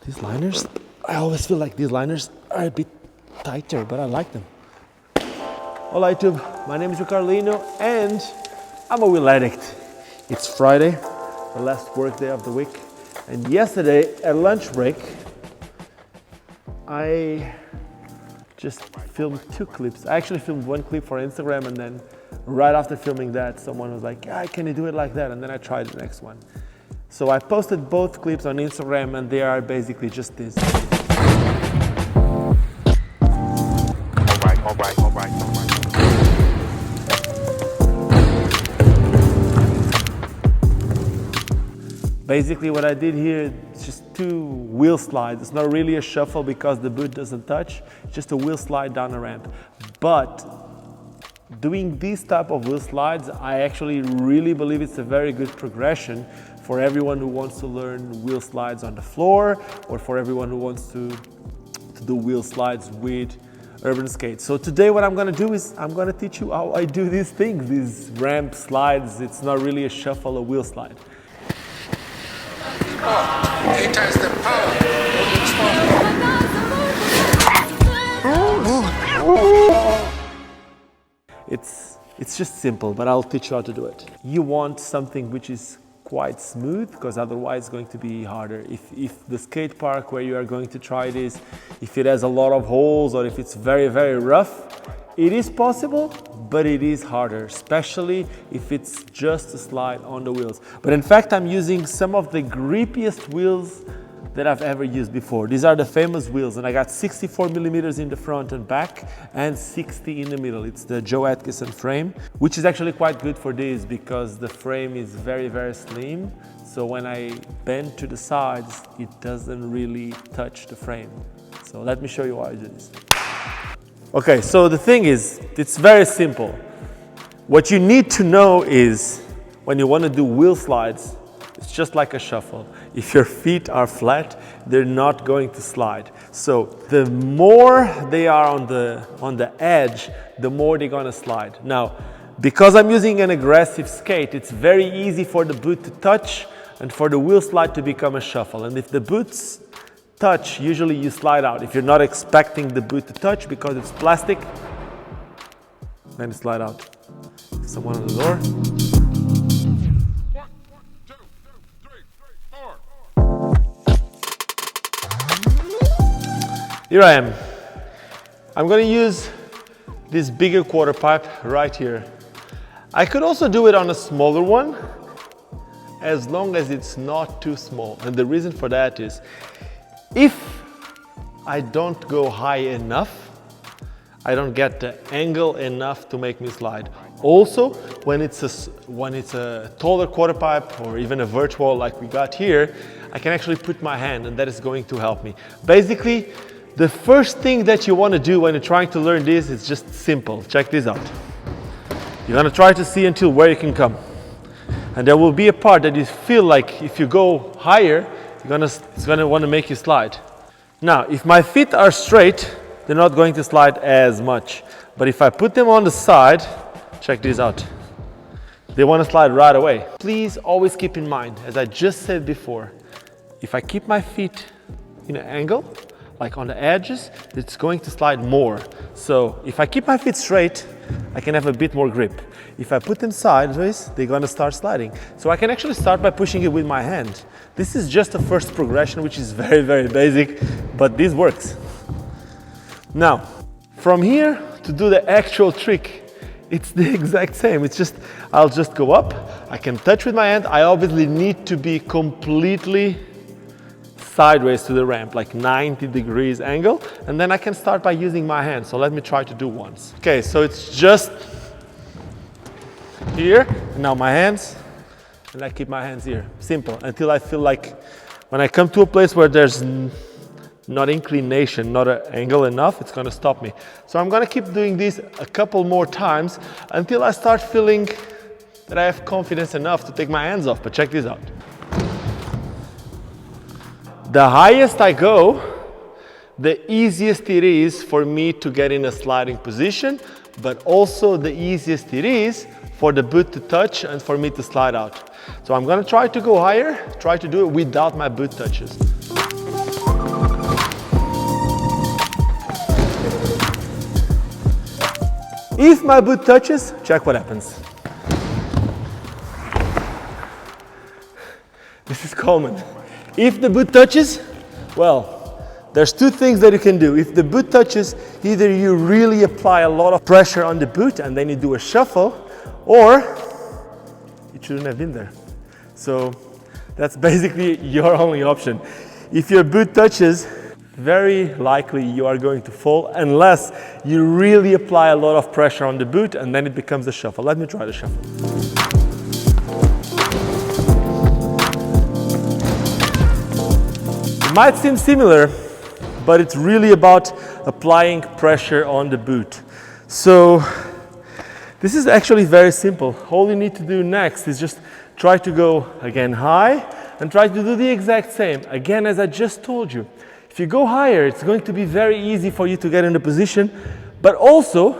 These liners, I always feel like these liners are a bit tighter, but I like them. Hola YouTube, my name is Ricardo Lino and I'm a wheel addict. It's Friday, the last work day of the week. And yesterday at lunch break, I just filmed 2 clips. I actually filmed 1 clip for Instagram, and then right after filming that, someone was like, yeah, can you do it like that? And then I tried the next one. So I posted both clips on Instagram, and they are basically just this. All right. Basically what I did here is just 2 wheel slides. It's not really a shuffle because the boot doesn't touch, it's just a wheel slide down the ramp. But doing these type of wheel slides, I actually really believe it's a very good progression for everyone who wants to learn wheel slides on the floor, or for everyone who wants to do wheel slides with urban skates. So today what I'm gonna do is I'm gonna teach you how I do these things, these ramp slides. It's not really a shuffle, a wheel slide. He turns the power. It's just simple, but I'll teach you how to do it. You want something which is quite smooth, because otherwise it's going to be harder. If the skate park where you are going to try this, if it has a lot of holes or if it's very, very rough, it is possible, but it is harder, especially if it's just a slide on the wheels. But in fact, I'm using some of the grippiest wheels that I've ever used before. These are the famous wheels, and I got 64 millimeters in the front and back and 60 in the middle. It's the Joe Atkinson frame, which is actually quite good for this because the frame is very, very slim. So when I bend to the sides, it doesn't really touch the frame. So let me show you how I do this. Okay, so the thing is, it's very simple. What you need to know is when you want to do wheel slides, it's just like a shuffle. If your feet are flat, they're not going to slide. So the more they are on the edge, the more they're going to slide. Now, because I'm using an aggressive skate, it's very easy for the boot to touch and for the wheel slide to become a shuffle. And if the boots touch, usually you slide out. If you're not expecting the boot to touch because it's plastic, then you slide out. Someone on the door. 1, 2, 3, 4. Here I am. I'm going to use this bigger quarter pipe right here. I could also do it on a smaller one, as long as it's not too small. And the reason for that is, if I don't go high enough, I don't get the angle enough to make me slide. Also, when it's a taller quarter pipe or even a virtual like we got here, I can actually put my hand, and that is going to help me. Basically, the first thing that you want to do when you're trying to learn this is just simple. Check this out. You're going to try to see until where you can come. And there will be a part that you feel like if you go higher, it's gonna want to make you slide. Now, if my feet are straight, they're not going to slide as much. But if I put them on the side, check this out. They want to slide right away. Please always keep in mind, as I just said before, if I keep my feet in an angle, like on the edges, it's going to slide more. So if I keep my feet straight, I can have a bit more grip. If I put them sideways, they're gonna start sliding. So I can actually start by pushing it with my hand. This is just a first progression, which is very, very basic, but this works. Now, from here to do the actual trick, it's the exact same. It's just, I'll just go up, I can touch with my hand. I obviously need to be completely sideways to the ramp, like 90 degrees angle, and then I can start by using my hand. So let me try to do once. Okay, so it's just here, and now my hands, and I keep my hands here. Simple, until I feel like when I come to a place where there's not inclination, not an angle enough, it's gonna stop me. So I'm gonna keep doing this a couple more times until I start feeling that I have confidence enough to take my hands off. But check this out. The highest I go, the easiest it is for me to get in a sliding position, but also the easiest it is for the boot to touch and for me to slide out. So I'm gonna try to go higher, try to do it without my boot touches. If my boot touches, check what happens. This is common. If the boot touches, well, there's two things that you can do. If the boot touches, either you really apply a lot of pressure on the boot and then you do a shuffle, or it shouldn't have been there. So that's basically your only option. If your boot touches, very likely you are going to fall unless you really apply a lot of pressure on the boot and then it becomes a shuffle. Let me try the shuffle. It might seem similar, but it's really about applying pressure on the boot. So this is actually very simple. All you need to do next is just try to go again high and try to do the exact same. Again, as I just told you, if you go higher, it's going to be very easy for you to get in a position, but also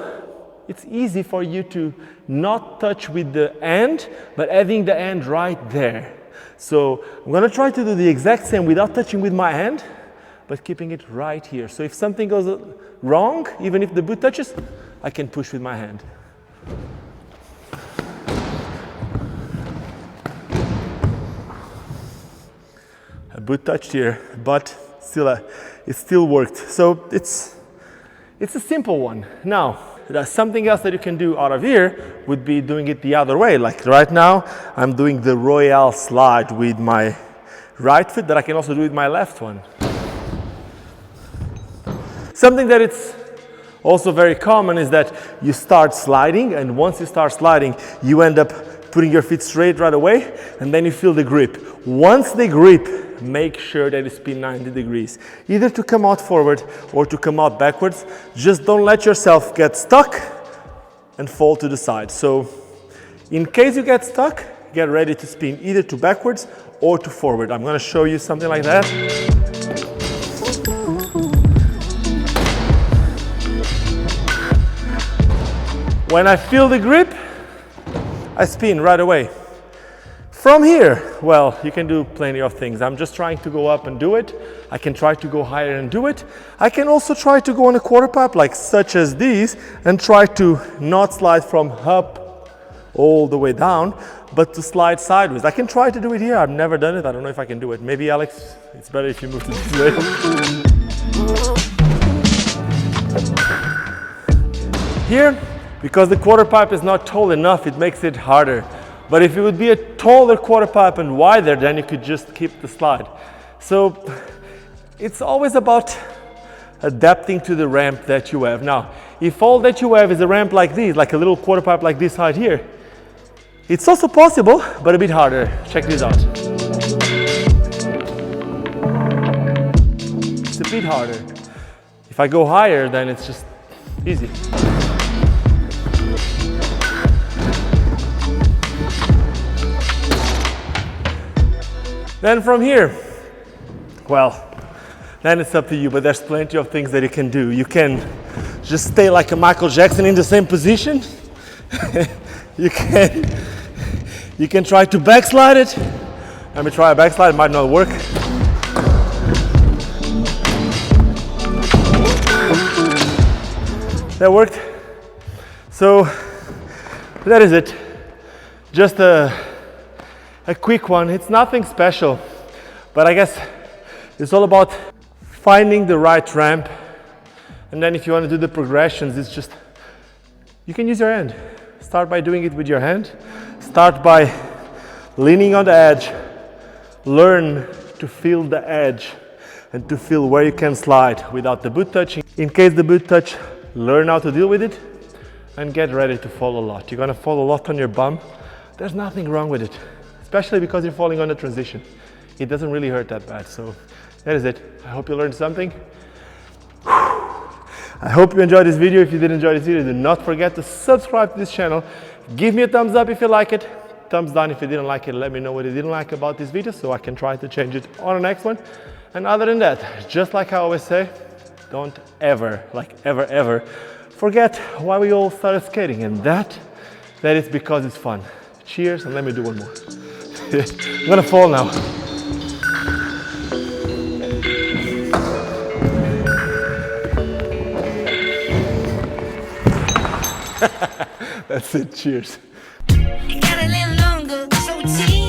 it's easy for you to not touch with the end, but having the end right there. So I'm going to try to do the exact same without touching with my hand, but keeping it right here. So if something goes wrong, even if the boot touches, I can push with my hand. A boot touched here, but still, it still worked. So it's a simple one. Now, there's something else that you can do out of here would be doing it the other way. Like right now, I'm doing the Royale slide with my right foot, that I can also do with my left one. Something that it's also very common is that you start sliding, and once you start sliding, you end up putting your feet straight right away, and then you feel the grip. Once the grip, make sure that you spin 90 degrees, either to come out forward or to come out backwards. Just don't let yourself get stuck and fall to the side. So in case you get stuck, get ready to spin either to backwards or to forward. I'm going to show you something like that. When I feel the grip, I spin right away. From here, well, you can do plenty of things. I'm just trying to go up and do it. I can try to go higher and do it. I can also try to go on a quarter pipe, like such as these, and try to not slide from up all the way down, but to slide sideways. I can try to do it here. I've never done it. I don't know if I can do it. Maybe, Alex, it's better if you move to this way. Here, because the quarter pipe is not tall enough, it makes it harder. But if it would be a taller quarter pipe and wider, then you could just keep the slide. So it's always about adapting to the ramp that you have. Now, if all that you have is a ramp like this, like a little quarter pipe like this side here, it's also possible, but a bit harder. Check this out. It's a bit harder. If I go higher, then it's just easy. Then from here, well, then it's up to you, but there's plenty of things that you can do. You can just stay like a Michael Jackson in the same position. You can try to backslide it. Let me try a backslide, it might not work. That worked. So that is it. Just a quick one. It's nothing special, but I guess it's all about finding the right ramp. And then if you want to do the progressions, it's just, you can use your hand. Start by doing it with your hand. Start by leaning on the edge. Learn to feel the edge and to feel where you can slide without the boot touching. In case the boot touch, learn how to deal with it and get ready to fall a lot. You're gonna fall a lot on your bum. There's nothing wrong with it, especially because you're falling on the transition. It doesn't really hurt that bad. So that is it. I hope you learned something. I hope you enjoyed this video. If you did enjoy this video, do not forget to subscribe to this channel. Give me a thumbs up if you like it. Thumbs down if you didn't like it. Let me know what you didn't like about this video so I can try to change it on the next one. And other than that, just like I always say, don't ever, like ever, forget why we all started skating, and that is because it's fun. Cheers, and let me do one more. I'm gonna fall now. That's it, cheers. It got a little longer, so cheap.